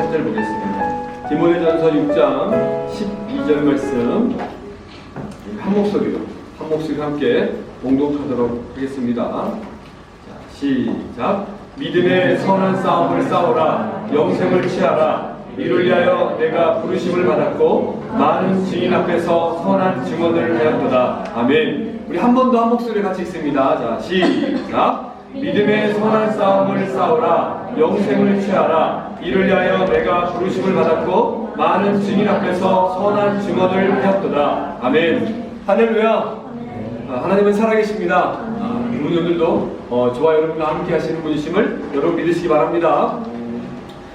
4절 보겠습니다. 디모데전서 6장 12절 말씀 한 목소리로 함께 봉독하도록 하겠습니다. 자, 시작. 믿음의 선한 싸움을 싸우라. 영생을 취하라. 이를 위하여 내가 부르심을 받았고 많은 증인 앞에서 선한 증언을 하였도다. 아멘. 우리 한 번 더 한 목소리 같이 읽습니다. 자, 시작. 믿음의 선한 싸움을 싸우라. 영생을 취하라. 이를 위하여 내가 부르심을 받았고 많은 증인 앞에서 선한 증언을 하였도다. 아멘. 할렐루야. 하나님은 살아계십니다. 오늘도 저와 여러분과 함께 하시는 분이심을 여러분 믿으시기 바랍니다.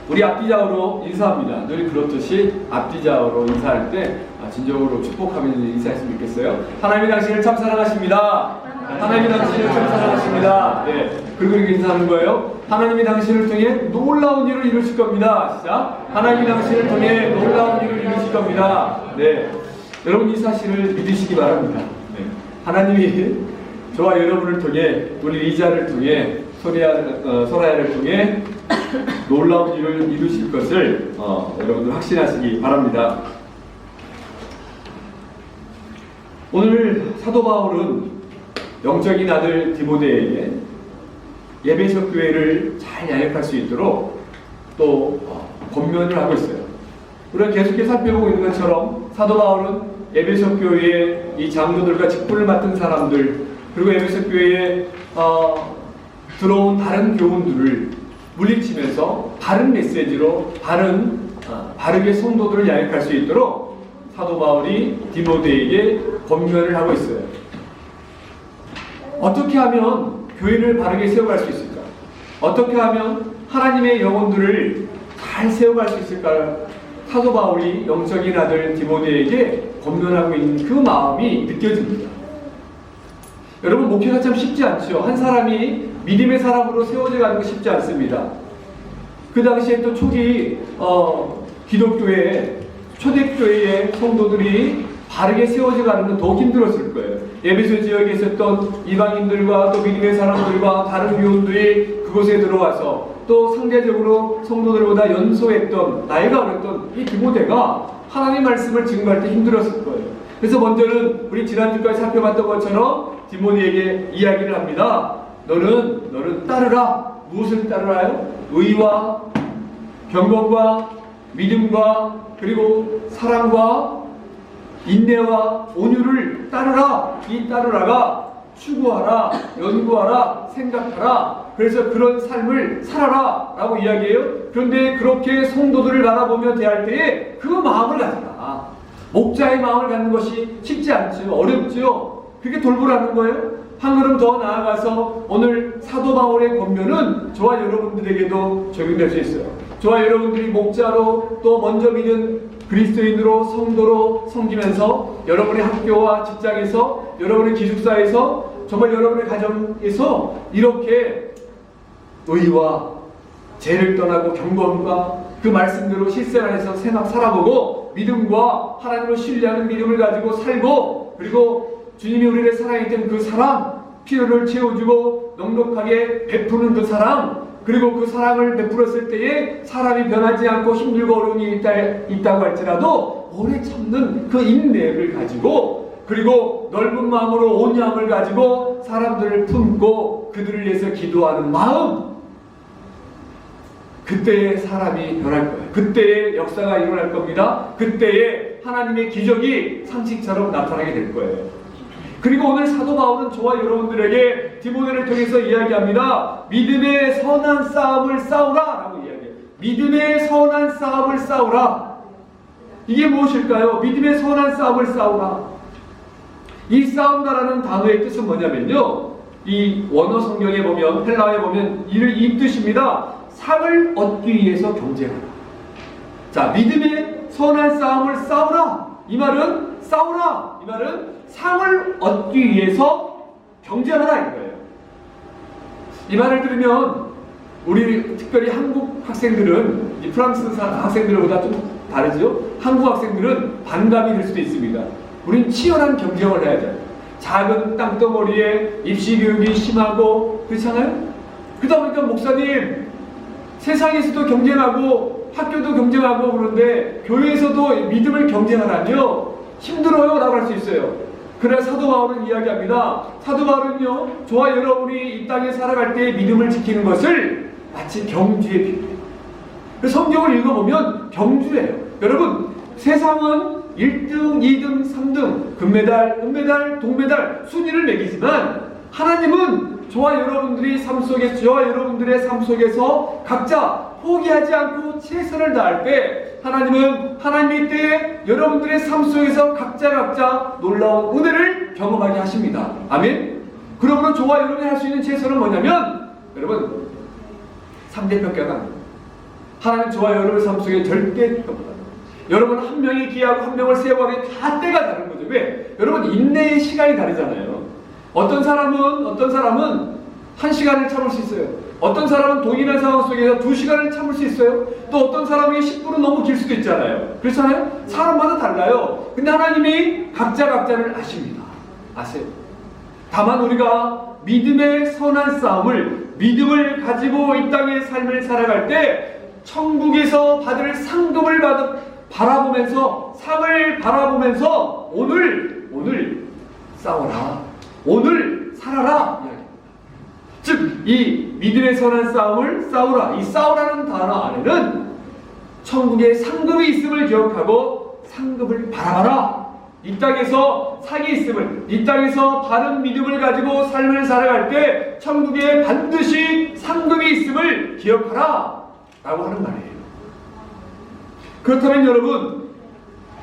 우리 앞뒤좌우로 인사합니다. 늘 그렇듯이 앞뒤좌우로 인사할 때 진정으로 축복하면서 인사했으면 좋겠어요. 하나님이 당신을 참 사랑하십니다. 하나님이 당신을 참 사랑하십니다. 네. 그리고 이렇게 인사하는 거예요. 하나님이 당신을 통해 놀라운 일을 이루실 겁니다. 시작. 하나님이 당신을 통해 놀라운 일을 이루실 겁니다. 네. 여러분 이 사실을 믿으시기 바랍니다. 네. 하나님이 저와 여러분을 통해 우리 리자를 통해 소라야를 통해 놀라운 일을 이루실 것을 여러분들 확신하시기 바랍니다. 오늘 사도 바울은 영적인 아들 디모데에게 에베소 교회를 잘 양육할 수 있도록 또 권면을 하고 있어요. 우리가 계속해서 살펴보고 있는 것처럼 사도 바울은 에베소 교회의 이 장로들과 직분을 맡은 사람들 그리고 에베소 교회에 들어온 다른 교훈들을 물리치면서 바른 메시지로 바르게 성도들을 양육할 수 있도록 사도 바울이 디모데에게 권면을 하고 있어요. 어떻게 하면 교회를 바르게 세워갈 수 있을까? 어떻게 하면 하나님의 영혼들을 잘 세워갈 수 있을까? 사도 바울이 영적인 아들 디모데에게 권면하고 있는 그 마음이 느껴집니다. 여러분 목회가 참 쉽지 않죠. 한 사람이 믿음의 사람으로 세워져 가는 거 쉽지 않습니다. 그 당시에 또 초기 기독교회 초대교회의 성도들이 바르게 세워져 가는 건 더 힘들었을 거예요. 에베소 지역에 있었던 이방인들과 또 믿음의 사람들과 다른 교훈들이 그곳에 들어와서 또 상대적으로 성도들보다 연소했던 나이가 어렸던 이 디모데가 하나님 말씀을 증거할 때 힘들었을 거예요. 그래서 먼저는 우리 지난주까지 살펴봤던 것처럼 디모데에게 이야기를 합니다. 너는 따르라. 무엇을 따르라요? 의와 경건과 믿음과 그리고 사랑과 인내와 온유를 따르라. 이 따르라가 추구하라, 연구하라, 생각하라. 그래서 그런 삶을 살아라 라고 이야기해요. 그런데 그렇게 성도들을 바라보며 대할 때에 그 마음을 가져라. 목자의 마음을 갖는 것이 쉽지 않죠. 어렵죠. 그게 돌보라는 거예요. 한 걸음 더 나아가서 오늘 사도 바울의 권면은 저와 여러분들에게도 적용될 수 있어요. 저와 여러분들이 목자로 또 먼저 믿은 그리스도인으로 성도로 섬기면서 여러분의 학교와 직장에서 여러분의 기숙사에서 정말 여러분의 가정에서 이렇게 의와 죄를 떠나고 경건과 그 말씀대로 실생활에서 살아보고 믿음과 하나님을 신뢰하는 믿음을 가지고 살고 그리고 주님이 우리를 사랑했던 그 사랑 필요를 채워주고 넉넉하게 베푸는 그 사랑 그리고 그 사랑을 베풀었을 때에 사람이 변하지 않고 힘들고 어려움이 있다고 할지라도 오래 참는 그 인내를 가지고 그리고 넓은 마음으로 온유함을 가지고 사람들을 품고 그들을 위해서 기도하는 마음 그때에 사람이 변할 거예요. 그때에 역사가 일어날 겁니다. 그때에 하나님의 기적이 상식처럼 나타나게 될 거예요. 그리고 오늘 사도 바울은 저와 여러분들에게 디모데를 통해서 이야기합니다. 믿음의 선한 싸움을 싸우라 라고 이야기해요. 믿음의 선한 싸움을 싸우라. 이게 무엇일까요? 믿음의 선한 싸움을 싸우라. 이 싸운다라는 단어의 뜻은 뭐냐면요. 이 원어 성경에 보면 헬라어에 보면 이 뜻입니다. 상을 얻기 위해서 경쟁하라. 자, 믿음의 선한 싸움을 싸우라. 이 말은 싸우라. 이 말은 상을 얻기 위해서 경쟁하라 이거예요. 이 말을 들으면 우리 특별히 한국 학생들은 이 프랑스 학생들보다 좀 다르죠. 한국 학생들은 반감이 될 수도 있습니다. 우린 치열한 경쟁을 해야 돼요. 작은 땅덩어리에 입시 교육이 심하고 그렇잖아요. 그러다 보니까 목사님 세상에서도 경쟁하고 학교도 경쟁하고 그런데 교회에서도 믿음을 경쟁하라며 힘들어요 라고 할 수 있어요. 그러나 사도 바울은 이야기합니다. 사도 바울은요, 저와 여러분이 이 땅에 살아갈 때 믿음을 지키는 것을 마치 경주에 비유해요. 성경을 읽어보면 경주예요. 여러분, 세상은 1등, 2등, 3등, 금메달, 은메달, 동메달 순위를 매기지만 하나님은 저와 여러분들의 삶 속에서 각자 포기하지 않고 최선을 다할 때 하나님은 하나님의 때에 여러분들의 삶 속에서 각자 놀라운 은혜를 경험하게 하십니다. 아멘. 그러므로 저와 여러분이 할 수 있는 최선은 뭐냐면 여러분, 상대평가가 아닙니다. 하나님 저와 여러분의 삶 속에 절대 평가가 여러분 한 명이 기하고 한 명을 세워가기 다 때가 다른 거죠. 왜? 여러분 인내의 시간이 다르잖아요. 어떤 사람은 1시간을 참을 수 있어요. 어떤 사람은 동일한 상황 속에서 2시간을 참을 수 있어요. 또 어떤 사람에게 10분은 너무 길 수도 있잖아요. 그렇잖아요? 사람마다 달라요. 근데 하나님이 각자를 아십니다. 아세요. 다만 우리가 믿음의 선한 싸움을 믿음을 가지고 이 땅의 삶을 살아갈 때 천국에서 받을 상급을 바라보면서 상을 바라보면서 오늘 싸워라. 오늘 살아라. 즉, 이 믿음의 선한 싸움을 싸우라. 이 싸우라는 단어 안에는 천국에 상급이 있음을 기억하고 상급을 바라봐라. 이 땅에서 상이 있음을, 이 땅에서 바른 믿음을 가지고 삶을 살아갈 때 천국에 반드시 상급이 있음을 기억하라. 라고 하는 말이에요. 그렇다면 여러분,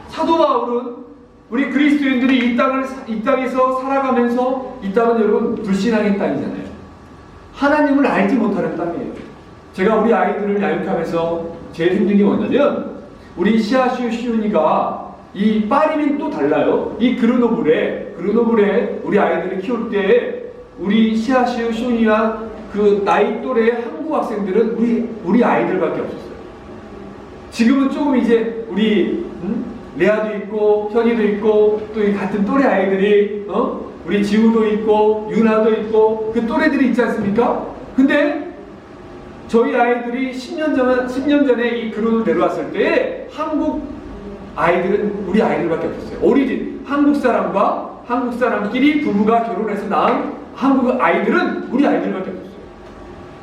사도 바울은 우리 그리스도인들이 이 땅에서 살아가면서 이 땅은 여러분 불신앙의 땅이잖아요. 하나님을 알지 못하는 땅이에요. 제가 우리 아이들을 양육하면서 제일 힘든 게 뭐냐면 우리 시아슈 시윤이가 이 빠림이 또 달라요. 이 그르노블에 우리 아이들을 키울 때 우리 시아슈 시윤이와 그 나이 또래의 한국 학생들은 우리 아이들밖에 없었어요. 지금은 조금 이제 우리 레아도 있고 현이도 있고 또 이 같은 또래 아이들이 우리 지우도 있고 유나도 있고 그 또래들이 있지 않습니까? 근데 저희 아이들이 10년 전에 이 그룹을 내려왔을 때 한국 아이들은 우리 아이들밖에 없었어요. 오리진 한국 사람끼리 부부가 결혼해서 낳은 한국 아이들은 우리 아이들밖에 없었어요.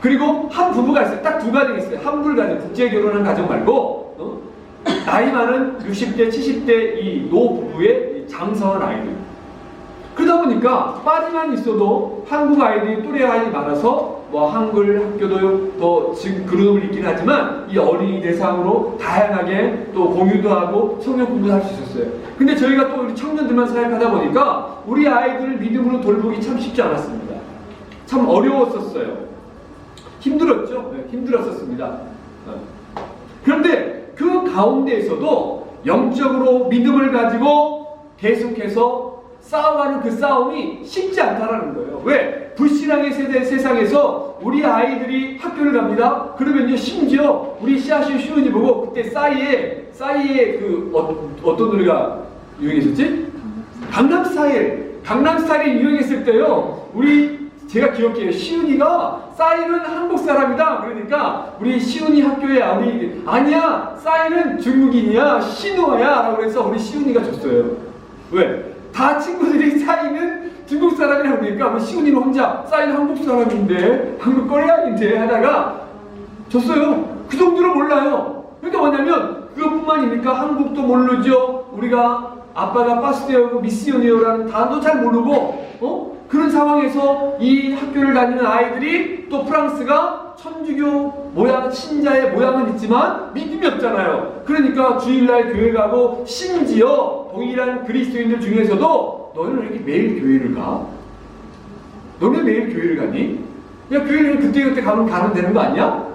그리고 한 부부가 있어요. 딱 두 가정이 있어요. 한불가정, 국제 결혼한 가정 말고 나이 많은 60대, 70대 이 노부부의 장성한 아이들. 그러다 보니까 빠지만 있어도 한국 아이들이 또래 아이 많아서 뭐 한글 학교도 또 지금 그룹을 있긴 하지만 이 어린이 대상으로 다양하게 또 공유도 하고 성경 공부도 할 수 있었어요. 근데 저희가 또 우리 청년들만 사역하다 보니까 우리 아이들을 믿음으로 돌보기 참 쉽지 않았습니다. 참 어려웠었어요. 힘들었죠? 네, 힘들었었습니다. 그런데 그 가운데에서도 영적으로 믿음을 가지고 계속해서 싸워가는 그 싸움이 쉽지 않다라는 거예요. 왜? 불신앙의 세상에서 우리 아이들이 학교를 갑니다. 그러면요, 심지어 우리 시아시 슈은이 보고 그때 싸이에 그 어떤 노래가 유행했었지? 강남스타일이 유행했을 때요. 제가 기억해요. 시은이가 싸이는 한국 사람이다. 그러니까 우리 시은이 학교에 아니야, 싸이는 중국인이야, 신호야 라고 해서 우리 시은이가 줬어요. 왜? 다 친구들이 싸이는 중국 사람이라고 그러니까 우리 시은이는 혼자 싸이는 한국 사람인데 한국 코리안인데 하다가 줬어요. 그 정도로 몰라요. 그러니까 뭐냐면 그것뿐만이니까 한국도 모르죠. 우리가 아빠가 파스데어고 미시오니어라는 단어도 잘 모르고 그런 상황에서 이 학교를 다니는 아이들이 또 프랑스가 천주교 모양, 신자의 모양은 있지만 믿음이 없잖아요. 그러니까 주일날 교회 가고 심지어 동일한 그리스도인들 중에서도 너는 왜 이렇게 매일 교회를 가? 너는 매일 교회를 가니? 야, 교회를 그때그때 가면 되는 거 아니야?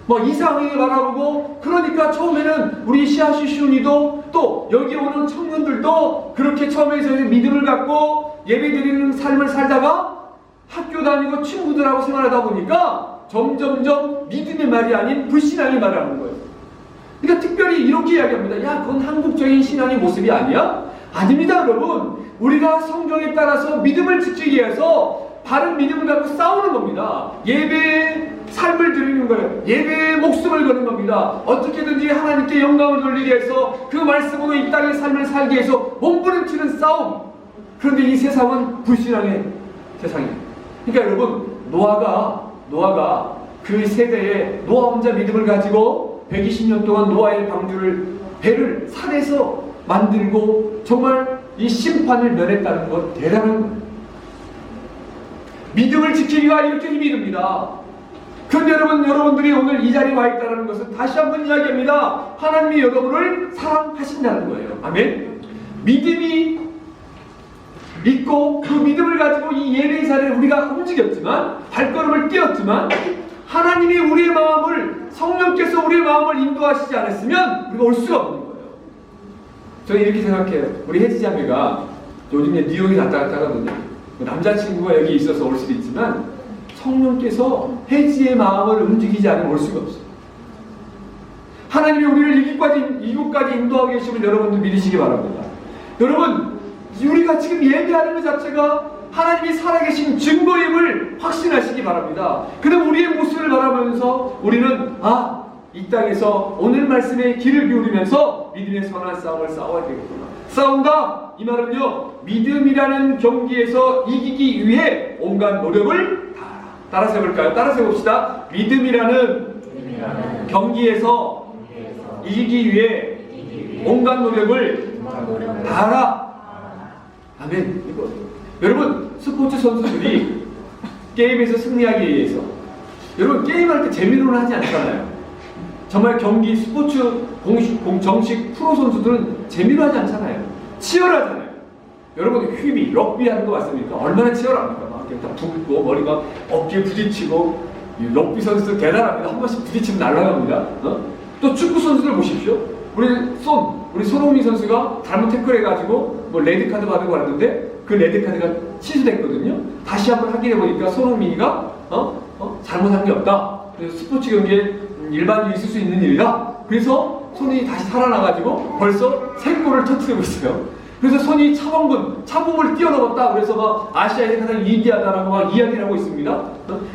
뭐 이상하게 바라보고 그러니까 처음에는 우리 시아시슈니도 또 여기 오는 청년들도 그렇게 처음에서 믿음을 갖고 예배드리는 삶을 살다가 학교 다니고 친구들하고 생활하다 보니까 점점점 믿음의 말이 아닌 불신앙의 말을 하는 거예요. 그러니까 특별히 이렇게 이야기합니다. 야, 그건 한국적인 신앙의 모습이 아니야? 아닙니다, 여러분. 우리가 성경에 따라서 믿음을 지키기 위해서 바른 믿음을 갖고 싸우는 겁니다. 예배에 삶을 드리는 거예요. 예배에 목숨을 거는 겁니다. 어떻게든지 하나님께 영광을 돌리기 위해서 그 말씀으로 이 땅의 삶을 살기 위해서 몸부림치는 싸움. 그런데 이 세상은 불신앙의 세상이에요. 그러니까 여러분, 노아가 그 세대에 노아 혼자 믿음을 가지고 120년 동안 노아의 배를 산에서 만들고 정말 이 심판을 면했다는 것 대단한 거예요. 믿음을 지키기가 이렇게 힘이 듭니다. 그런데 여러분들이 오늘 이 자리에 와 있다는 것은 다시 한번 이야기합니다. 하나님이 여러분을 사랑하신다는 거예요. 아멘. 믿음이 있고 그 믿음을 가지고 이 예배의 자리에 우리가 움직였지만, 발걸음을 띄었지만, 하나님이 우리의 마음을, 성령께서 우리의 마음을 인도하시지 않았으면 우리가 올 수가 없는 거예요. 저는 이렇게 생각해요. 우리 혜지 자매가 요즘 뉴욕에 갔다 하거든요. 남자친구가 여기 있어서 올 수도 있지만 성령께서 혜지의 마음을 움직이지 않으면 올 수가 없어요. 하나님이 우리를 이곳까지 인도하고 계시면 여러분들 믿으시기 바랍니다. 여러분, 우리가 지금 예배하는 것 자체가 하나님이 살아계신 증거임을 확신하시기 바랍니다. 그럼 우리의 모습을 바라보면서 우리는 이 땅에서 오늘 말씀에 귀를 기울이면서 믿음의 선한 싸움을 싸워야 되겠구나. 싸운다! 이 말은요, 믿음이라는 경기에서 이기기 위해 온갖 노력을 따라서 해볼까요? 따라서 해봅시다. 믿음이라는 경기에서 이기기 위해 온갖 노력을 다하라. 아멘. 여러분, 스포츠 선수들이 게임에서 승리하기 위해서, 여러분, 게임할 때 재미로는 하지 않잖아요. 정말 경기 스포츠 정식 프로 선수들은 재미로 하지 않잖아요. 치열하잖아요. 여러분, 휘비, 럭비 하는 거 맞습니까? 얼마나 치열합니까? 막 다 붓고 머리 막 어깨에 부딪히고. 럭비 선수들 대단합니다. 한 번씩 부딪히면 날아갑니다. 또 축구 선수들 보십시오. 우리 손흥민 선수가 잘못 태클해가지고 뭐 레드카드 받은 거 같는데 그 레드카드가 취소됐거든요. 다시 한번 확인해 보니까 손흥민이가 잘못한 게 없다. 그래서 스포츠 경기에 일반적으로 있을 수 있는 일이다. 그래서 손이 다시 살아나가지고 벌써 3골을 터뜨리고 있어요. 그래서 손이 차범을 뛰어넘었다. 그래서 막 아시아에서 가장 위대하다라고 막 이야기를 하고 있습니다.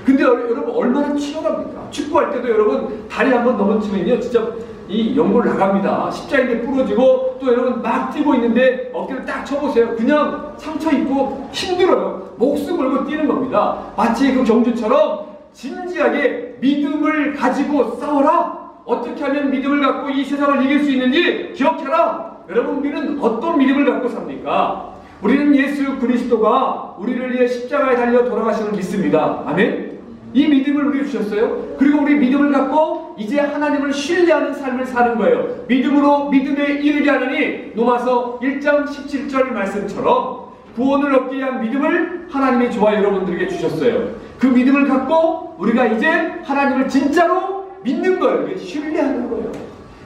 근데 여러분, 얼마나 치열합니까? 축구할 때도 여러분, 다리 한번 넘어치면요, 진짜 이 연골 나갑니다. 십자인대 부러지고, 또 여러분 막 뛰고 있는데 어깨를 딱 쳐보세요. 그냥 상처 입고 힘들어요. 목숨 걸고 뛰는 겁니다. 마치 그 경주처럼 진지하게 믿음을 가지고 싸워라. 어떻게 하면 믿음을 갖고 이 세상을 이길 수 있는지 기억해라. 여러분, 우리는 어떤 믿음을 갖고 삽니까? 우리는 예수 그리스도가 우리를 위해 십자가에 달려 돌아가심을 믿습니다. 아멘? 이 믿음을 우리에게 주셨어요. 그리고 우리 믿음을 갖고 이제 하나님을 신뢰하는 삶을 사는 거예요. 믿음으로 믿음에 이르게 하느니, 로마서 1장 17절 말씀처럼 구원을 얻기 위한 믿음을 하나님이 저와 여러분들에게 주셨어요. 그 믿음을 갖고 우리가 이제 하나님을 진짜로 믿는 거예요. 신뢰하는 거예요.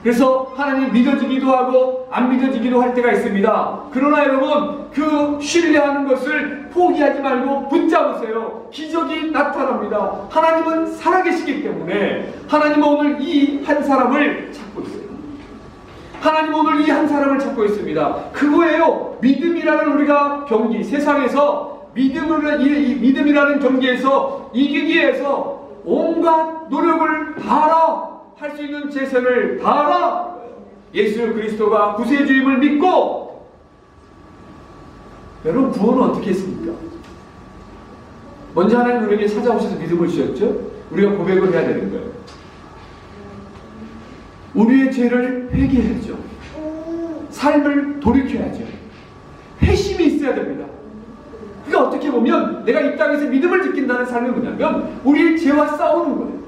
그래서 하나님 믿어지기도 하고 안 믿어지기도 할 때가 있습니다. 그러나 여러분, 그 신뢰하는 것을 포기하지 말고 붙잡으세요. 기적이 나타납니다. 하나님은 살아계시기 때문에 하나님은 오늘 이 한 사람을 찾고 있어요. 하나님은 오늘 이 한 사람을 찾고 있습니다. 그거예요. 믿음이라는 우리가 경기, 세상에서 믿음이라는 경기에서 이기기 위해서 온갖 노력을 다하라. 할 수 있는 최선을 다하라. 예수 그리스도가 구세주임을 믿고. 여러분, 구원은 어떻게 했습니까? 먼저 하나님 우리에게 찾아오셔서 믿음을 주셨죠. 우리가 고백을 해야 되는 거예요. 우리의 죄를 회개해야죠. 삶을 돌이켜야죠. 회심이 있어야 됩니다. 그러니까 어떻게 보면 내가 이 땅에서 믿음을 지킨다는 삶이 뭐냐면 우리의 죄와 싸우는 거예요.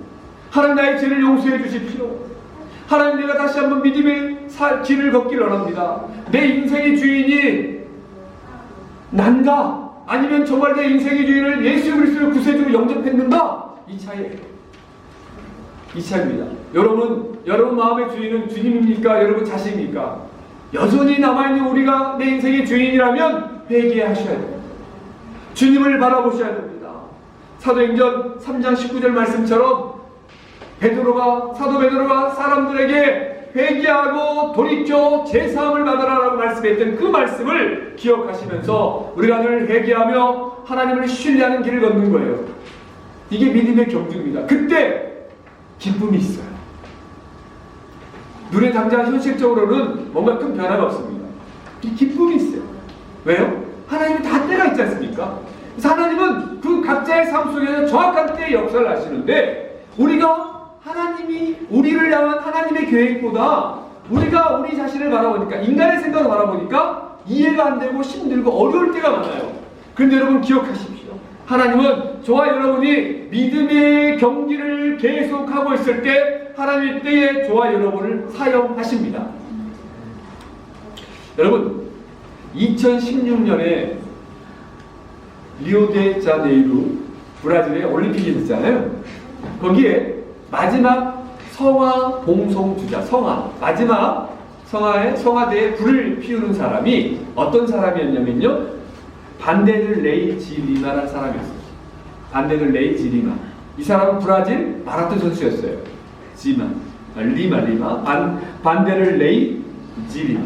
하나님, 나의 죄를 용서해 주십시오. 하나님, 내가 다시 한번 믿음의 길을 걷기를 원합니다. 내 인생의 주인이 난가? 아니면 정말 내 인생의 주인을 예수 그리스도의 구세주로 영접했는가? 이 차이입니다. 여러분 마음의 주인은 주님입니까? 여러분 자신입니까? 여전히 남아있는 우리가 내 인생의 주인이라면 회개하셔야 됩니다. 주님을 바라보셔야 됩니다. 사도행전 3장 19절 말씀처럼 사도 베드로가 사람들에게 회개하고 돌이켜 제사함을 받으라라고 말씀했던 그 말씀을 기억하시면서 우리가 늘 회개하며 하나님을 신뢰하는 길을 걷는 거예요. 이게 믿음의 경주입니다. 그때 기쁨이 있어요. 눈에 당장 현실적으로는 뭔가 큰 변화가 없습니다. 이 기쁨이 있어요. 왜요? 하나님이 다 때가 있지 않습니까? 그래서 하나님은 그 각자의 삶 속에서 정확한 때의 역사를 하시는데, 우리가 하나님이 우리를 향한 하나님의 계획보다 우리가 우리 자신을 바라보니까, 인간의 생각을 바라보니까 이해가 안 되고 힘들고 어려울 때가 많아요. 그런데 여러분 기억하십시오. 하나님은 저와 여러분이 믿음의 경기를 계속하고 있을 때 하나님의 때에 저와 여러분을 사용하십니다. 여러분, 2016년에 리오데자네이루 브라질의 올림픽이 있잖아요. 거기에 마지막 성화 봉송주자, 마지막 성화대에 불을 피우는 사람이 어떤 사람이었냐면요, 반데르레이 지리마라는 사람이었어요. 반데르레이 지리마. 이 사람은 브라질 마라톤 선수였어요. 반데르레이 지리마.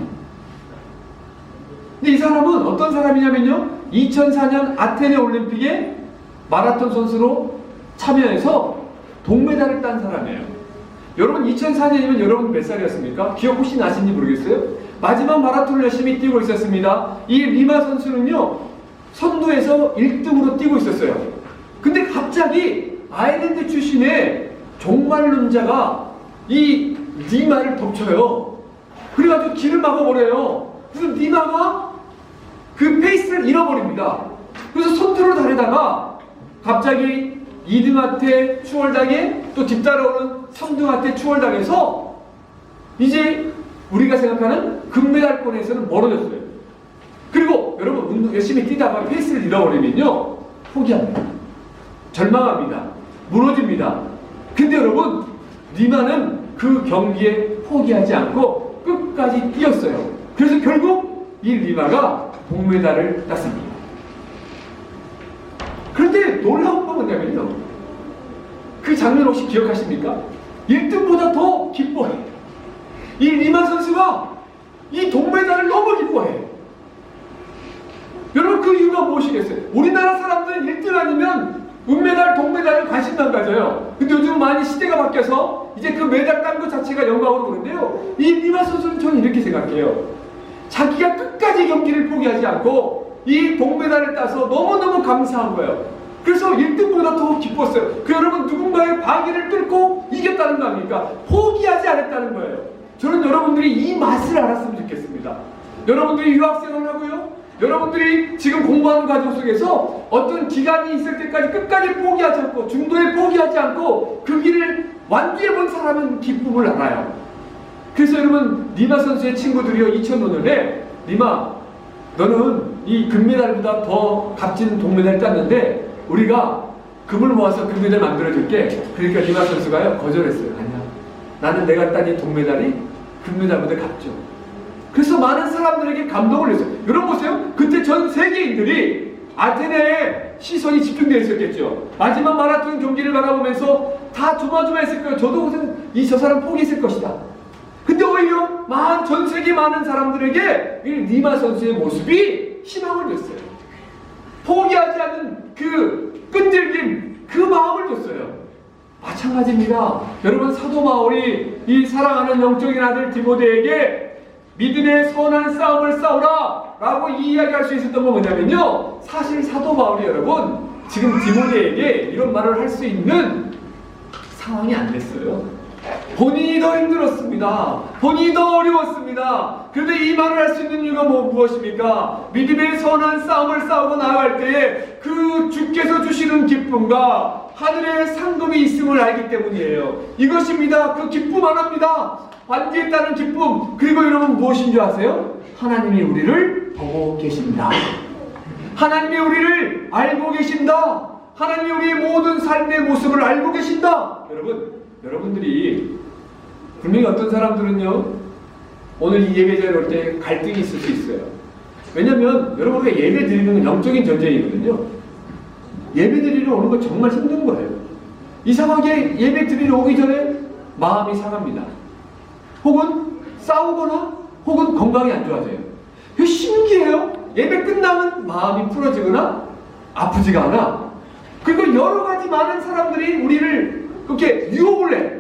근데 이 사람은 어떤 사람이냐면요, 2004년 아테네 올림픽에 마라톤 선수로 참여해서 동메달을 딴 사람이에요. 여러분, 2004년이면 여러분 몇 살이었습니까? 기억 혹시 나신지 모르겠어요? 마지막 마라톤을 열심히 뛰고 있었습니다. 이 리마 선수는요, 선두에서 1등으로 뛰고 있었어요. 근데 갑자기 아일랜드 출신의 종말론자가 이 리마를 덮쳐요. 그래가지고 길을 막아버려요. 그래서 리마가 그 페이스를 잃어버립니다. 그래서 선두로 달리다가 갑자기 2등한테 추월당해, 또 뒤따라오는 3등한테 추월당해서 이제 우리가 생각하는 금메달권에서는 멀어졌어요. 그리고 여러분, 운동 열심히 뛰다가 페이스를 잃어버리면요, 포기합니다. 절망합니다. 무너집니다. 근데 여러분, 리마는 그 경기에 포기하지 않고 끝까지 뛰었어요. 그래서 결국 이 리마가 동메달을 땄습니다. 그런데 놀라운 건 뭐냐면요, 그 장면 혹시 기억하십니까? 1등보다 더 기뻐해. 이 리마 선수가 이 동메달을 너무 기뻐해. 여러분, 그 이유가 무엇이겠어요? 우리나라 사람들은 1등 아니면 은메달, 동메달에 관심만 가져요. 근데 요즘 많이 시대가 바뀌어서 이제 그 메달 딴 것 자체가 영광으로 보는데요, 이 리마 선수는 저는 이렇게 생각해요. 자기가 끝까지 경기를 포기하지 않고 이 동메달을 따서 너무너무 감사한 거예요. 그래서 1등보다 더 기뻤어요. 그 여러분, 누군가의 방해를 뚫고 이겼다는 거 아닙니까? 포기하지 않았다는 거예요. 저는 여러분들이 이 맛을 알았으면 좋겠습니다. 여러분들이 유학생활을 하고요, 여러분들이 지금 공부하는 과정 속에서 어떤 기간이 있을 때까지 끝까지 포기하지 않고, 중도에 포기하지 않고 그 길을 완주해 본 사람은 기쁨을 알아요. 그래서 여러분, 리마 선수의 친구들이요, 2005년에 리마, 너는 이 금메달보다 더 값진 동메달을 땄는데 우리가 금을 모아서 금메달 만들어줄게. 그러니까 리마 선수가요, 거절했어요. 아니야, 나는 내가 딴 이 동메달이 금메달보다 값져. 그래서 많은 사람들에게 감동을 했어요. 여러분 보세요. 그때 전 세계인들이 아테네에 시선이 집중되어 있었겠죠. 마지막 마라톤 경기를 바라보면서 다 조마조마했을 거예요. 저도 저 사람 포기했을 것이다. 근데 오히려 전 세계 많은 사람들에게 이 리마 선수의 모습이 희망을 줬어요. 포기하지 않는 그 끈질김, 그 마음을 줬어요. 마찬가지입니다. 여러분, 사도 바울이 이 사랑하는 영적인 아들 디모데에게 믿음의 선한 싸움을 싸우라 라고 이야기할 수 있었던 건 뭐냐면요, 사실 사도 바울이 여러분 지금 디모데에게 이런 말을 할 수 있는 상황이 안 됐어요. 본인이 더 힘들었습니다. 본인이 더 어려웠습니다. 그런데 이 말을 할 수 있는 이유가 무엇입니까? 믿음의 선한 싸움을 싸우고 나아갈 때에 그 주께서 주시는 기쁨과 하늘의 상급이 있음을 알기 때문이에요. 이것입니다. 그 기쁨 하나입니다. 완주했다는 기쁨. 그리고 여러분, 무엇인 줄 아세요? 하나님이 우리를 보고 계신다. 하나님이 우리를 알고 계신다. 하나님이 우리의 모든 삶의 모습을 알고 계신다. 여러분들이 분명히 어떤 사람들은요, 오늘 이 예배자에 올 때 갈등이 있을 수 있어요. 왜냐면 여러분, 우리가 예배 드리는 건 영적인 전쟁이거든요. 예배 드리러 오는 건 정말 힘든 거예요. 이상하게 예배 드리러 오기 전에 마음이 상합니다. 혹은 싸우거나 혹은 건강이 안 좋아져요. 신기해요. 예배 끝나면 마음이 풀어지거나 아프지가 않아. 그리고 여러 가지 많은 사람들이 우리를 그렇게 유혹을 해.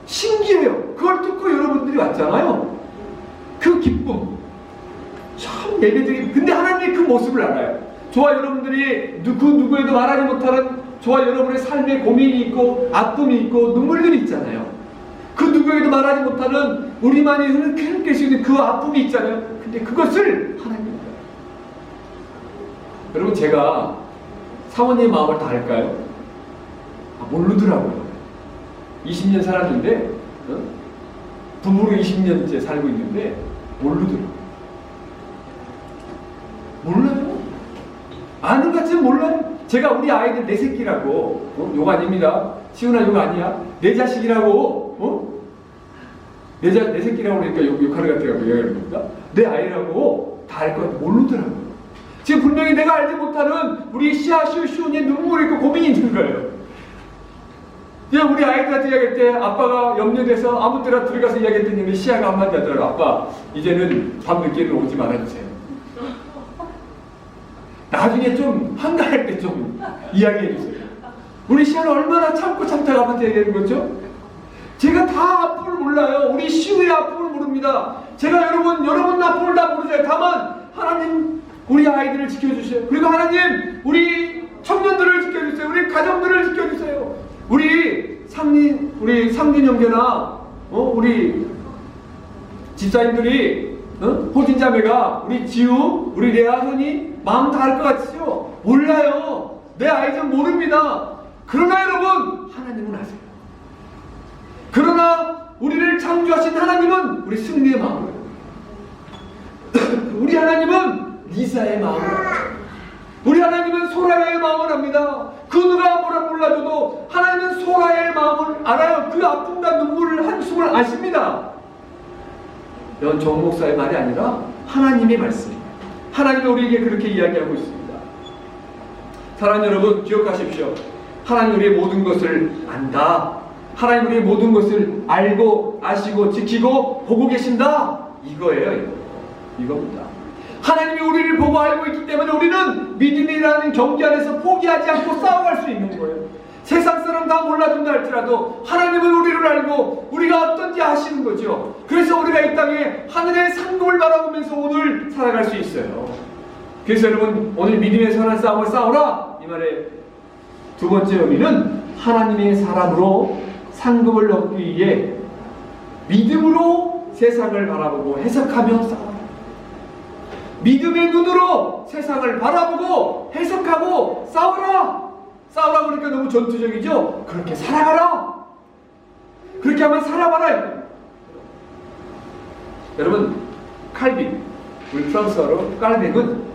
신기해요. 그걸 듣고 여러분들이 왔잖아요. 그 기쁨. 참 예배드리. 근데 하나님이 그 모습을 알아요. 저와 여러분들이 그 누구에도 말하지 못하는 저와 여러분의 삶에 고민이 있고 아픔이 있고 눈물들이 있잖아요. 그 누구에도 말하지 못하는 우리만이 흐릿할 수 있는 그 아픔이 있잖아요. 근데 그것을 하나님이 알아요. 여러분 제가 사모님의 마음을 다 알까요? 모르더라고요. 20년 살았는데 부부로 20년째 살고 있는데 모르더라고요. 몰라요. 아는 것 같지는 몰라요. 제가 우리 아이들 내 새끼라고 욕 아닙니다. 시훈아 욕 아니야. 내 자식이라고 내 새끼라고 그러니까 욕하는 것 같아요. 얘기하는 겁니다. 내 아이라고 다 알 것 같아요. 모르더라고요. 지금 분명히 내가 알지 못하는 우리 시훈이의 눈물이 있고 고민이 있는 거예요. 그냥 우리 아이들한테 이야기할 때 아빠가 염려돼서 아무 때나 들어가서 이야기했더니 시아가 한마디 하더라고요. 아빠 이제는 밤늦게는 오지 말아주세요. 나중에 좀 한가할 때 좀 이야기해주세요. 우리 시아는 얼마나 참고 참다가 아빠한테 얘기하는 거죠? 제가 다 아픔을 몰라요. 우리 시우의 아픔을 모릅니다. 제가 여러분 아픔을 다 모르죠. 다만 하나님 우리 아이들을 지켜주세요. 그리고 하나님 우리 청년들을 지켜주세요. 우리 가정들을 지켜주세요. 우리 상진 형제나 우리 집사님들이 호진 자매가 우리 지우, 우리 레아 현이 마음 다 알 것 같으시죠? 몰라요. 내 아이 좀 모릅니다. 그러나 여러분 하나님은 아세요. 그러나 우리를 창조하신 하나님은 우리 승리의 마음을 우리 하나님은 리사의 마음을 알아요. 우리 하나님은 소라의 마음을 압니다. 그 누가 뭐라 몰라줘도 하나님은 소라의 마음을 알아요. 그 아픔과 눈물을 한숨을 아십니다. 이건 정 목사의 말이 아니라 하나님의 말씀입니다. 하나님이 우리에게 그렇게 이야기하고 있습니다. 사랑하는 여러분 기억하십시오. 하나님 우리의 모든 것을 안다. 하나님 우리의 모든 것을 알고 아시고 지키고 보고 계신다. 이거예요. 이겁니다. 하나님이 우리를 보고 알고 있기 때문에 우리는 믿음이라는 경기 안에서 포기하지 않고 싸워갈 수 있는 거예요. 세상 사람 다 몰라준다 할지라도 하나님은 우리를 알고 우리가 어떤지 아시는 거죠. 그래서 우리가 이 땅에 하늘의 상급을 바라보면서 오늘 살아갈 수 있어요. 그래서 여러분 오늘 믿음의 선한 싸움을 싸우라. 이 말의 두 번째 의미는 하나님의 사람으로 상급을 얻기 위해 믿음으로 세상을 바라보고 해석하며 싸우라. 믿음의 눈으로 세상을 바라보고 해석하고 싸우라. 싸우라 그러니까 너무 전투적이죠? 그렇게 살아가라. 그렇게 하면 살아봐라. 여러분 칼빈, 우리 프랑스어로 깔백은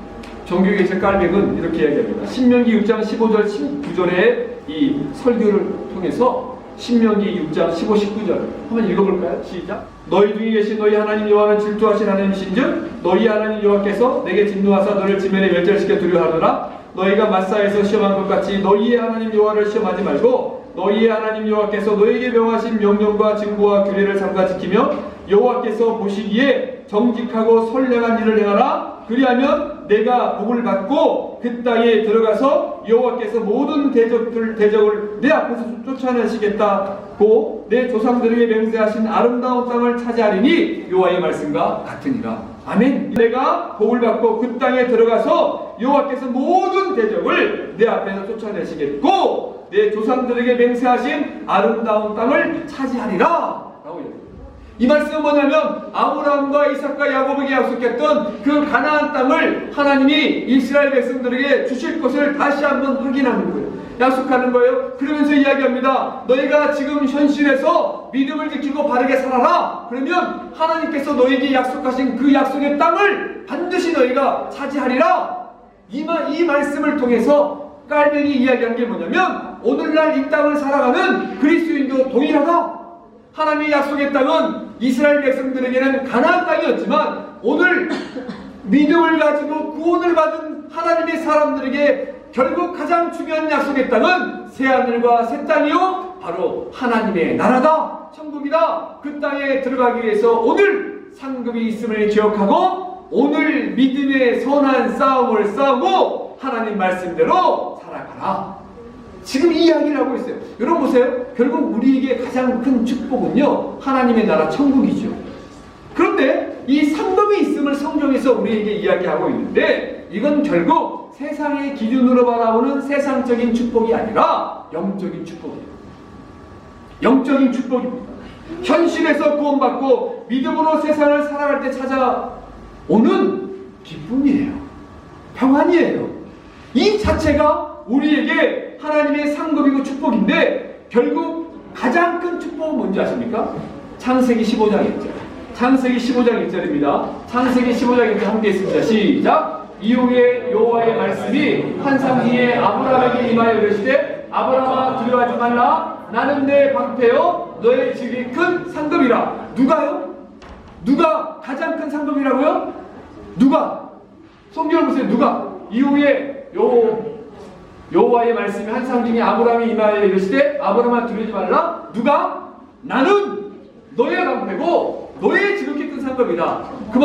종교계에서 깔백은 이렇게 이야기합니다. 신명기 6장 15절 19절의 이 설교를 통해서 신명기 6장 15, 19절 한번 읽어볼까요? 시작. 너희 중에 계신 너희 하나님 여호와는 질투하신 하나님이신즉 너희 하나님 여호와께서 내게 진노하사 너를 지면에 멸절시켜 두려하노라. 너희가 마사에서 시험한 것 같이 너희의 하나님 여호와를 시험하지 말고 너희의 하나님 여호와께서 너희에게 명하신 명령과 증거와 규례를 삼가 지키며 여호와께서 보시기에 정직하고 선량한 일을 행하라. 그리하면 내가 복을 받고 그 땅에 들어가서 여호와께서 모든 대적을 내 앞에서 쫓아내시겠다고 내 조상들에게 맹세하신 아름다운 땅을 차지하리니 여호와의 말씀과 같으니라. 아멘. 내가 복을 받고 그 땅에 들어가서 여호와께서 모든 대적을 내 앞에서 쫓아내시겠고 내 조상들에게 맹세하신 아름다운 땅을 차지하리라 라고 얘기합니다. 이 말씀은 뭐냐면 아브라함과 이삭과 야곱에게 약속했던 그 가나안 땅을 하나님이 이스라엘 백성들에게 주실 것을 다시 한번 확인하는 거예요. 약속하는 거예요. 그러면서 이야기합니다. 너희가 지금 현실에서 믿음을 지키고 바르게 살아라. 그러면 하나님께서 너희에게 약속하신 그 약속의 땅을 반드시 너희가 차지하리라. 이 말씀을 통해서 깔뱅이 이야기한 게 뭐냐면 오늘날 이 땅을 살아가는 그리스도인도 동일하다. 하나님의 약속의 땅은 이스라엘 백성들에게는 가나안 땅이었지만 오늘 믿음을 가지고 구원을 받은 하나님의 사람들에게 결국 가장 중요한 약속의 땅은 새하늘과 새 땅이요 바로 하나님의 나라다. 천국이다. 그 땅에 들어가기 위해서 오늘 상급이 있음을 기억하고 오늘 믿음의 선한 싸움을 싸우고 하나님 말씀대로 살아가라. 지금 이 이야기를 하고 있어요. 여러분 보세요. 결국 우리에게 가장 큰 축복은요, 하나님의 나라 천국이죠. 그런데 이 상급이 있음을 성경에서 우리에게 이야기하고 있는데, 이건 결국 세상의 기준으로 바라보는 세상적인 축복이 아니라 영적인 축복이에요. 영적인 축복입니다. 현실에서 구원받고 믿음으로 세상을 살아갈 때 찾아오는 기쁨이에요. 평안이에요. 이 자체가 우리에게 하나님의 상급이고 축복인데, 결국 가장 큰 축복은 뭔지 아십니까? 창세기 15장 1절. 창세기 15장 1절입니다. 창세기 15장 1절 함께 있습니다. 시작! 이후에 여호와의 말씀이 환상 중에 아브라함에게 임하여 이르시되, 아브라함아 두려워하지 말라. 나는 내 방패요 너의 집이 큰 상급이라. 누가요? 누가 가장 큰 상급이라고요? 누가? 성경을 보세요. 누가? 이후에 여호와의 말씀이 환상 중에 아브라함이 임하여 이르시되, 아브라함아 두려워하지 말라. 누가? 나는 너의 방패고 너의 지극히 큰 상급이다. 그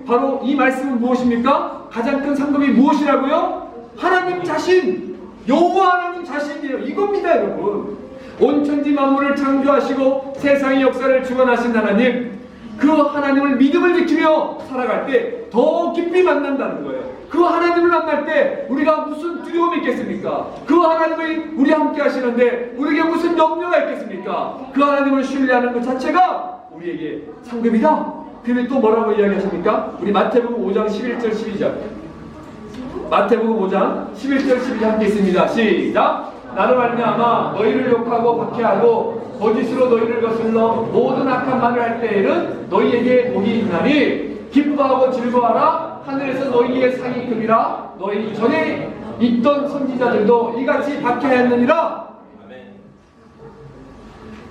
바로 이 말씀은 무엇입니까? 가장 큰 상급이 무엇이라고요? 하나님 자신, 여호와 하나님 자신이에요. 이겁니다, 여러분. 온 천지 만물을 창조하시고 세상의 역사를 주관하신 하나님, 그 하나님을 믿음을 지키며 살아갈 때 더 깊이 만난다는 거예요. 그 하나님을 만날 때 우리가 무슨 두려움이 있겠습니까? 그 하나님이 우리 함께 하시는데 우리에게 무슨 염려가 있겠습니까? 그 하나님을 신뢰하는 것 자체가 우리에게 상급이다. 그런데 또 뭐라고 이야기하십니까? 우리 마태복음 5장 11절 12절. 마태복음 5장 11절 12절 함께 있습니다. 시작! 나로 말미암아 너희를 욕하고 박해하고 거짓으로 너희를 거슬러 모든 악한 말을 할 때에는 너희에게 복이 있나니 기뻐하고 즐거워하라. 하늘에서 너희의 상이 크리라. 너희 전에 있던 선지자들도 이같이 박해하였느니라.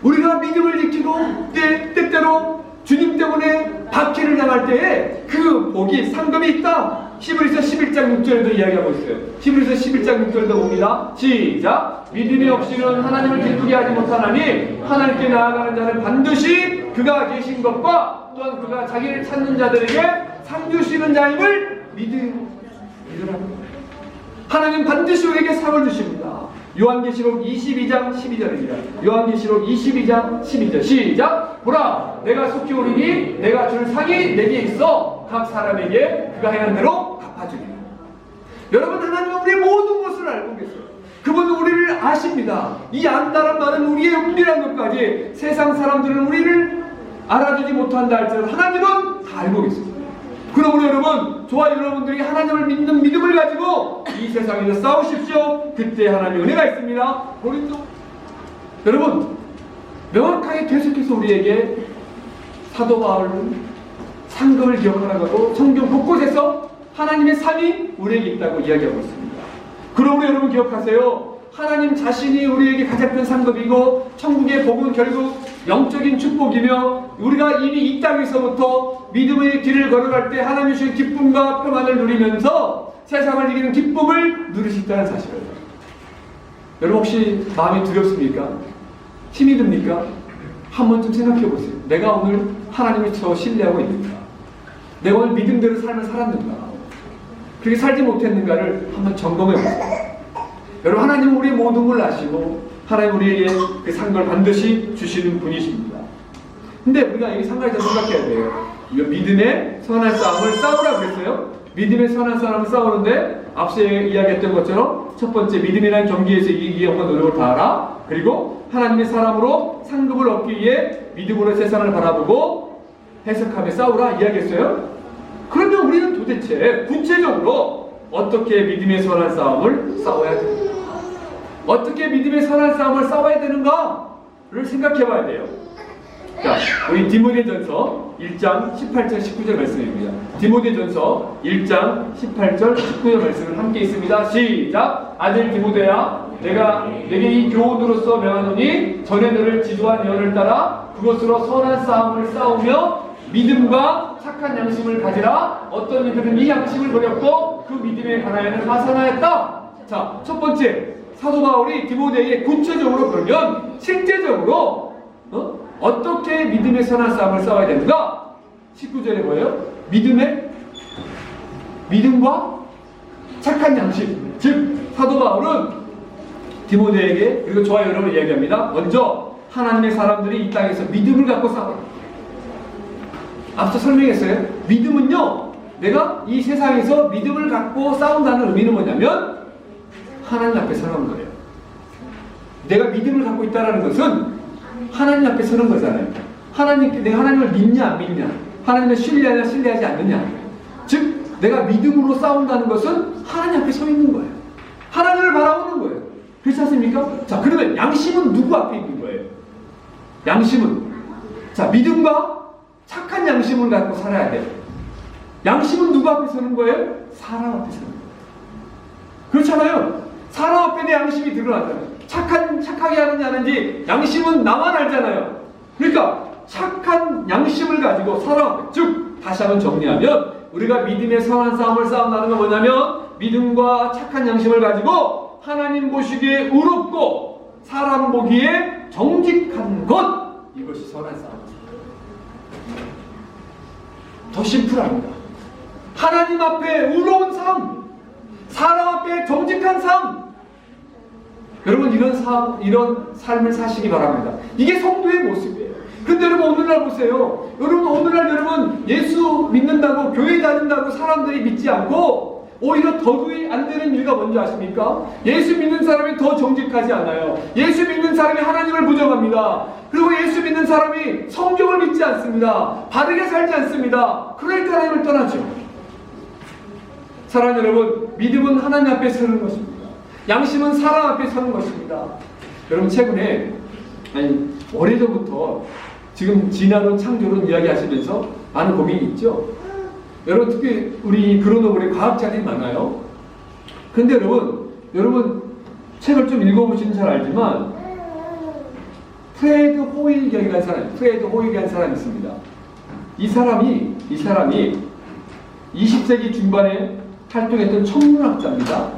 우리가 믿음을 지키고 때때로 주님 때문에 박해를 당할 때에 그 복이 상급이 있다. 히브리서 11장 6절에도 이야기하고 있어요. 히브리서 11장 6절도 봅니다. 시작! 믿음이 없이는 하나님을 기쁘게 하지 못하나니 하나님께 나아가는 자는 반드시 그가 계신 것과 또한 그가 자기를 찾는 자들에게 상 주시는 자임을 믿으라. 하나님 반드시 우리에게 상을 주십니다. 요한계시록 22장 12절입니다. 요한계시록 22장 12절. 시작! 보라, 내가 속히 오리니 내가 줄 상이 내게 있어 각 사람에게 그가 행한 대로 갚아주리라. 여러분, 하나님은 우리의 모든 것을 알고 계세요. 그분은 우리를 아십니다. 이 안다란 말은 우리의 은밀한 것까지 세상 사람들은 우리를 알아주지 못한다 할지라도 하나님은 다 알고 계십니다. 그러므로 여러분, 저와 여러분들이 하나님을 믿는 믿음을 가지고 이 세상에서 싸우십시오. 그때 하나님의 은혜가 있습니다. 여러분, 명확하게 계속해서 우리에게 사도 바울은 상급을 기억하라고 성경 곳곳에서 하나님의 삶이 우리에게 있다고 이야기하고 있습니다. 그러므로 여러분 기억하세요. 하나님 자신이 우리에게 가장 큰 상급이고 천국의 복은 결국 영적인 축복이며, 우리가 이미 이 땅에서부터 믿음의 길을 걸어갈 때 하나님 주신 기쁨과 평안을 누리면서 세상을 이기는 기쁨을 누릴 수 있다는 사실을, 여러분 혹시 마음이 두렵습니까? 힘이 듭니까? 한 번쯤 생각해 보세요. 내가 오늘 하나님을 저 신뢰하고 있는가? 내가 오늘 믿음대로 삶을 살았는가? 그렇게 살지 못했는가를 한번 점검해 보세요. 여러분, 하나님은 우리의 모든 걸 아시고 하나님 우리에게 그 상급을 반드시 주시는 분이십니다. 근데 우리가 이 상관에서 생각해야 돼요. 이거 믿음의 선한 싸움을 싸우라고 그랬어요. 믿음의 선한 싸움을 싸우는데 앞서 이야기했던 것처럼 첫 번째, 믿음이라는 경기에서 이기기 위해 온갖 노력을 다하라. 그리고 하나님의 사람으로 상급을 얻기 위해 믿음으로 세상을 바라보고 해석하며 싸우라 이야기했어요. 그러면 우리는 도대체 구체적으로 어떻게 믿음의 선한 싸움을 싸워야 됩니까? 어떻게 믿음의 선한 싸움을 싸워야 되는가를 생각해 봐야 돼요. 자, 우리 디모데전서 1장 18절 19절 말씀입니다. 디모데전서 1장 18절 19절 말씀을 함께 있습니다. 시작! 아들 디모데야, 내가 내게 이 교훈으로서 명하노니 전에 너를 지도한 예언을 따라 그것으로 선한 싸움을 싸우며 믿음과 착한 양심을 가지라. 어떤 이들은 이 양심을 버렸고 그 믿음에 관하여는 파산하였다. 자, 첫 번째, 사도 바울이 디모데에게 구체적으로, 그러면 실제적으로 어떻게 믿음의 선한 싸움을 싸워야 되는가? 19절에 뭐예요? 믿음과 착한 양심. 즉 사도 바울은 디모데에게 그리고 저와 여러분을 이야기합니다. 먼저 하나님의 사람들이 이 땅에서 믿음을 갖고 싸워라. 앞서 설명했어요. 믿음은요, 내가 이 세상에서 믿음을 갖고 싸운다는 의미는 뭐냐면 하나님 앞에 서는 거예요. 내가 믿음을 갖고 있다는 것은 하나님 앞에 서는 거잖아요. 내가 하나님을 믿냐 안 믿냐, 하나님을 신뢰하냐 신뢰하지 않느냐. 즉 내가 믿음으로 싸운다는 것은 하나님 앞에 서 있는 거예요. 하나님을 바라보는 거예요. 그렇지 않습니까? 자, 그러면 양심은 누구 앞에 있는 거예요? 양심은, 자, 믿음과 착한 양심을 갖고 살아야 돼요. 양심은 누구 앞에 서는 거예요? 사람 앞에 서는 거예요. 그렇잖아요. 사람 앞에 내 양심이 드러나잖아요. 착하게 하느냐 하는지 양심은 나만 알잖아요. 그러니까 착한 양심을 가지고 사람 앞에, 즉 다시 한번 정리하면 우리가 믿음의 선한 싸움을 싸운다는 건 뭐냐면 믿음과 착한 양심을 가지고 하나님 보시기에 의롭고 사람 보기에 정직한 것, 이것이 선한 싸움입니다. 더 심플합니다. 하나님 앞에 의로운 삶, 사람 앞에 정직한 삶. 여러분 이런 삶을 사시기 바랍니다. 이게 성도의 모습이에요. 근데 여러분 오늘날 보세요. 여러분 예수 믿는다고 교회 다닌다고 사람들이 믿지 않고 오히려 더욱이 안 되는 이유가 뭔지 아십니까? 예수 믿는 사람이 더 정직하지 않아요. 예수 믿는 사람이 하나님을 부정합니다. 그리고 예수 믿는 사람이 성경을 믿지 않습니다. 바르게 살지 않습니다. 그러니까 하나님을 떠나죠. 사랑하는 여러분, 믿음은 하나님 앞에 서는 것입니다. 양심은 사람 앞에 서는 것입니다. 여러분 최근에 오래전부터 지금 진화론 창조론 이야기하시면서 많은 고민이 있죠. 여러분 특히 우리 그로노블의 과학자들이 많아요. 근데 여러분 책을 좀 읽어보시면 잘 알지만 프레드 호일경이라는 사람이 있습니다. 이 사람이 20세기 중반에 활동했던 천문학자입니다.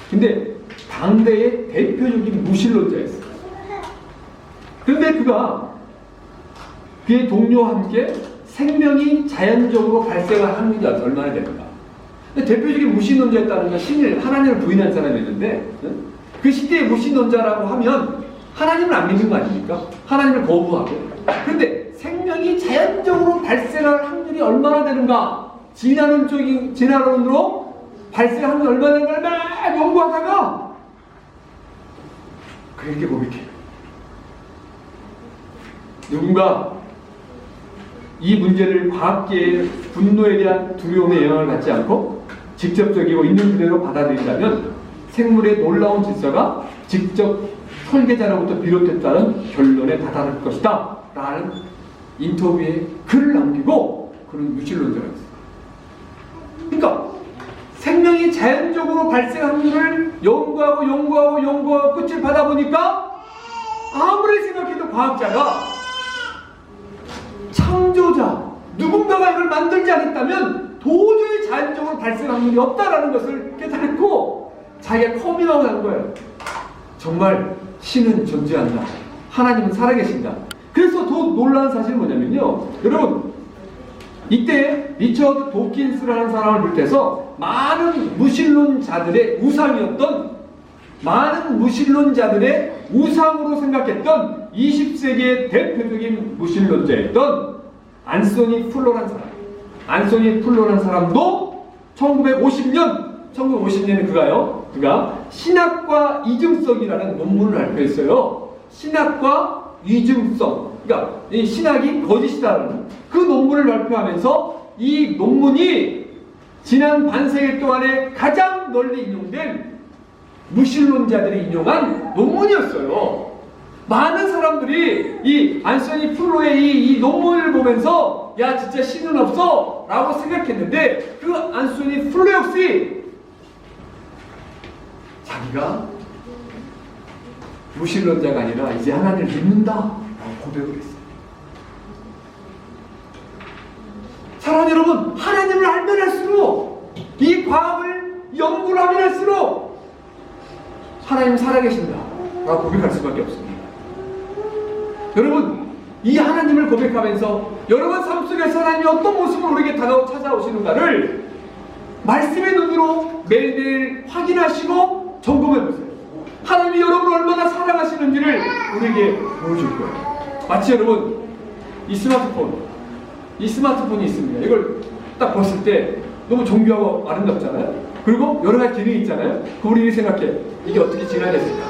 근데 당대의 대표적인 무신론자였어요. 그런데 그의 동료와 함께 생명이 자연적으로 발생할 확률이 얼마나 됩니까? 대표적인 무신론자였다는 건 신을, 하나님을 부인한 사람이었는데 그 시대의 무신론자라고 하면 하나님을 안 믿는 거 아닙니까? 하나님을 거부하고. 그런데 생명이 자연적으로 발생할 확률이 얼마나 되는가? 진화론으로 발생할 확률이 얼마나 되는가를 막 연구하다가 그렇게 고백해요. 누군가 이 문제를 과학계의 분노에 대한 두려움의 영향을 받지 않고 직접적이고 있는 그대로 받아들인다면 생물의 놀라운 질서가 직접 설계자로부터 비롯됐다는 결론에 다다를 것이다 라는 인터뷰에 글을 남기고 그런 무신론자가 있어요. 그러니까 생명이 자연적으로 발생한 확률을 연구하고 끝을 받아보니까 아무리 생각해도 과학자가 창조자, 누군가가 이걸 만들지 않았다면 도저히 자연적으로 발생할 확률이 없다라는 것을 깨닫고 자기가 커밍아웃 한 거예요. 정말 신은 존재한다. 하나님은 살아계신다. 그래서 더 놀라운 사실은 뭐냐면요. 여러분, 이때 리처드 도킨스라는 사람을 비롯해서 많은 무신론자들의 우상으로 생각했던 20세기의 대표적인 무신론자였던 안소니 플로라는 사람도 1950년에 그가 신학과 이중성이라는 논문을 발표했어요. 신학과 이중성. 그러니까 이 신학이 거짓이다라는 그 논문을 발표하면서 이 논문이 지난 반세기 동안에 가장 널리 인용된 무신론자들이 인용한 논문이었어요. 많은 사람들이 이 안소니 플로의 이 논문을 보면서 야 진짜 신은 없어 라고 생각했는데 그 안소니 플로 역시 자기가 무신론자가 아니라 이제 하나님을 믿는다 라고 고백을 했어요. 사랑하는 여러분, 하나님을 알면 할수록 이 과학을 연구를 하면 할수록 하나님 살아계신다 라고 고백할 수밖에 없습니다. 여러분, 이 하나님을 고백하면서 여러분 삶 속에서 하나님이 어떤 모습으로 우리에게 다가오 찾아오시는가를 말씀의 눈으로 매일매일 확인하시고 점검해 보세요. 하나님이 여러분을 얼마나 사랑하시는지를 우리에게 보여줄 거예요. 마치 여러분 이 스마트폰이 있습니다. 이걸 딱 봤을 때 너무 정교하고 아름답잖아요. 그리고 여러 가지 기능이 있잖아요. 그 우리 생각해, 이게 어떻게 진화됐을까?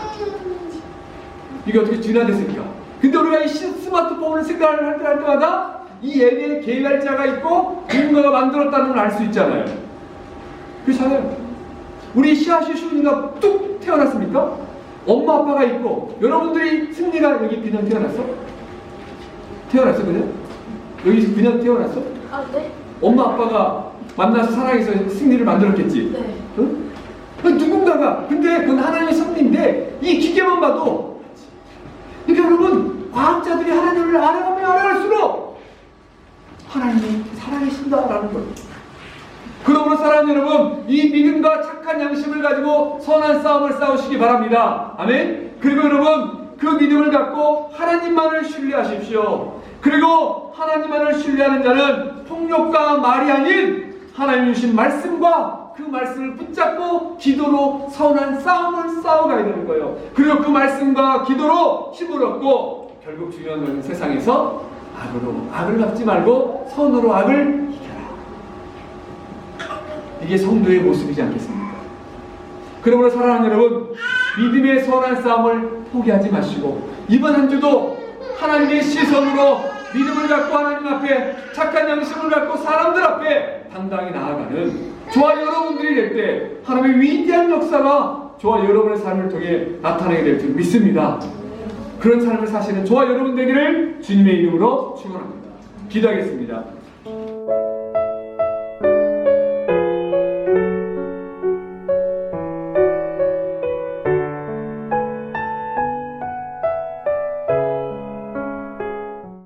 이게 어떻게 진화됐을까? 근데 우리가 이 스마트폰을 생각을 할 때마다 이 앱에 개발자가 있고 누군가가 만들었다는 걸 알 수 있잖아요. 그렇잖아요. 우리 씨앗이 슈니가 뚝 태어났습니까? 엄마 아빠가 있고 여러분들이 승리가 여기 그냥 태어났어? 태어났어 그냥? 여기서 그냥 태어났어? 아, 네? 엄마 아빠가 만나서 사랑해서 승리를 만들었겠지? 네. 응? 누군가가, 근데 그건 하나님의 섭리인데 이 기계만 봐도, 그러니까 여러분 과학자들이 하나님을 알아가면 알아갈수록 하나님이 살아계신다라는 거예요. 그러므로 사랑하는 여러분, 이 믿음과 착한 양심을 가지고 선한 싸움을 싸우시기 바랍니다. 아멘. 그리고 여러분 그 믿음을 갖고 하나님만을 신뢰하십시오. 그리고 하나님만을 신뢰하는 자는 폭력과 말이 아닌 하나님 주신 말씀과 그 말씀을 붙잡고 기도로 선한 싸움을 싸워가야 되는 거예요. 그리고 그 말씀과 기도로 힘을 얻고 결국 중요한 것은 세상에서 악을 갚지 말고 선으로 악을 이겨라. 이게 성도의 모습이지 않겠습니까? 그러므로 사랑하는 여러분, 믿음의 선한 싸움을 포기하지 마시고 이번 한 주도 하나님의 시선으로 믿음을 갖고 하나님 앞에 착한 양심을 갖고 사람들 앞에 당당히 나아가는 저와 여러분들이 될 때 하나님의 위대한 역사가 저와 여러분의 삶을 통해 나타나게 될 줄 믿습니다. 그런 삶을 사시는 저와 여러분 되기를 주님의 이름으로 축원합니다. 기도하겠습니다.